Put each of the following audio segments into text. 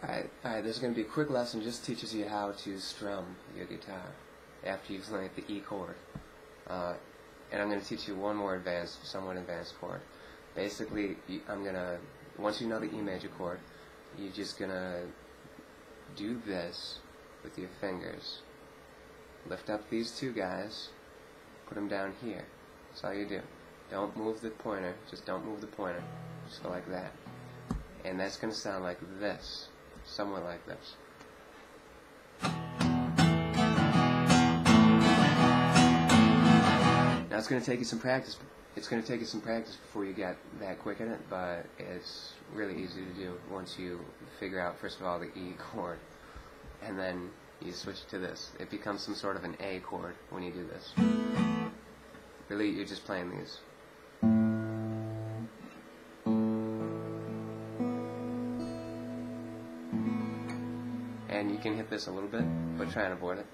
Alright, this is going to be a quick lesson, just teaches you how to strum your guitar after you've learned the E chord. And I'm going to teach you one more somewhat advanced chord. Basically, once you know the E major chord, you're just going to do this with your fingers. Lift up these two guys, put them down here. That's all you do. Don't move the pointer, just don't move the pointer. Just go like that. And that's going to sound like this. Somewhat like this. Now it's going to take you some practice. It's going to take you some practice before you get that quick at it, but it's really easy to do once you figure out, first of all, the E chord, and then you switch to this. It becomes some sort of an A chord when you do this. Really, you're just playing these. And you can hit this a little bit, but try and avoid it.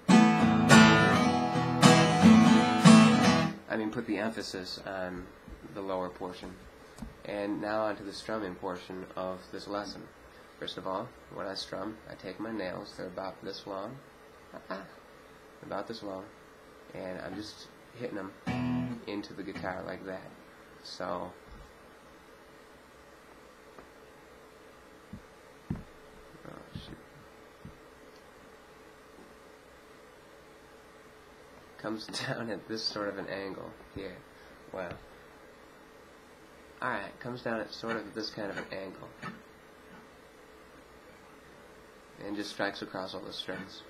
I mean, put the emphasis on the lower portion. And now onto the strumming portion of this lesson. First of all, when I strum, I take my nails. They're about this long. About this long. And I'm just hitting them into the guitar like that. So, comes down at this sort of an angle here. Wow. Alright, comes down at sort of this kind of an angle. And just strikes across all the strings.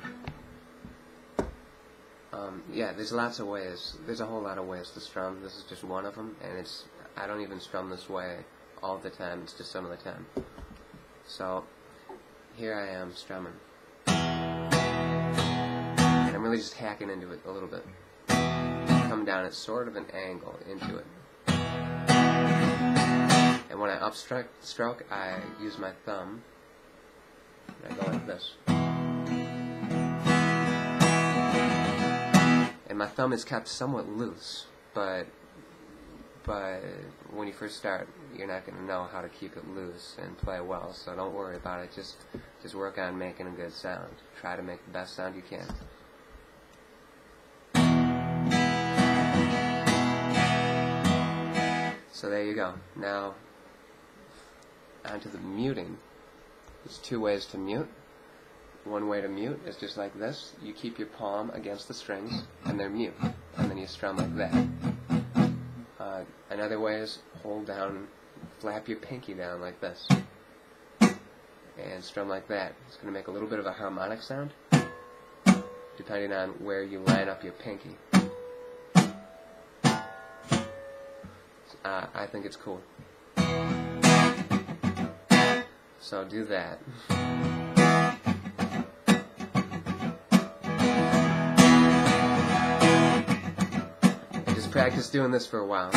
Yeah, there's lots of ways. There's a whole lot of ways to strum. This is just one of them, and I don't even strum this way all the time. It's just some of the time. So, here I am strumming. I'm really just hacking into it a little bit. Come down at sort of an angle into it. And when I upstroke, I use my thumb. And I go like this. And my thumb is kept somewhat loose, but when you first start, you're not going to know how to keep it loose and play well, so don't worry about it. Just work on making a good sound. Try to make the best sound you can. So there you go. Now, onto the muting. There's two ways to mute. One way to mute is just like this. You keep your palm against the strings, and they're mute. And then you strum like that. Another way is hold down, flap your pinky down like this. And strum like that. It's going to make a little bit of a harmonic sound, depending on where you line up your pinky. I think it's cool. So do that. And just practice doing this for a while.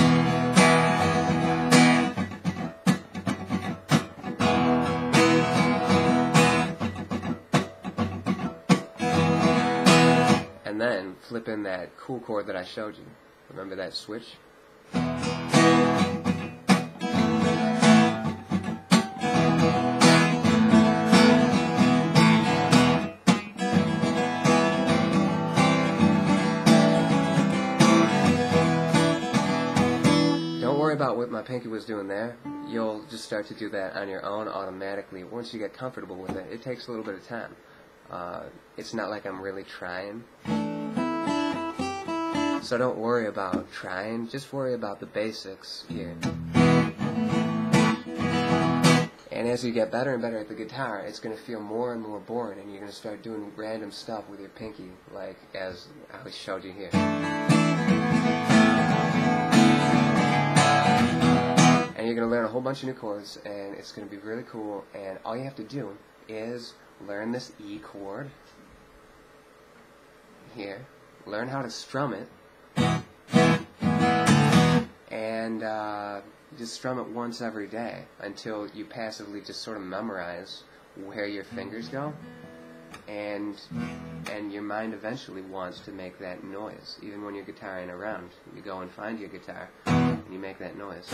And then flip in that cool chord that I showed you. Remember that switch? About what my pinky was doing there. You'll just start to do that on your own automatically. Once you get comfortable with it, it takes a little bit of time. It's not like I'm really trying. So don't worry about trying, just worry about the basics here. And as you get better and better at the guitar, it's going to feel more and more boring, and you're going to start doing random stuff with your pinky, like as I showed you here. And you're going to learn a whole bunch of new chords, and it's going to be really cool. And all you have to do is learn this E chord here, learn how to strum it, and just strum it once every day until you passively just sort of memorize where your fingers go, and your mind eventually wants to make that noise. Even when you're guitaring around, you go and find your guitar, and you make that noise.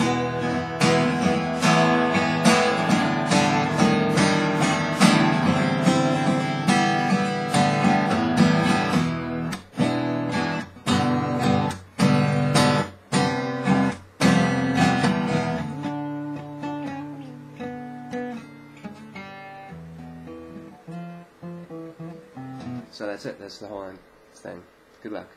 So that's it. That's the whole thing. Good luck.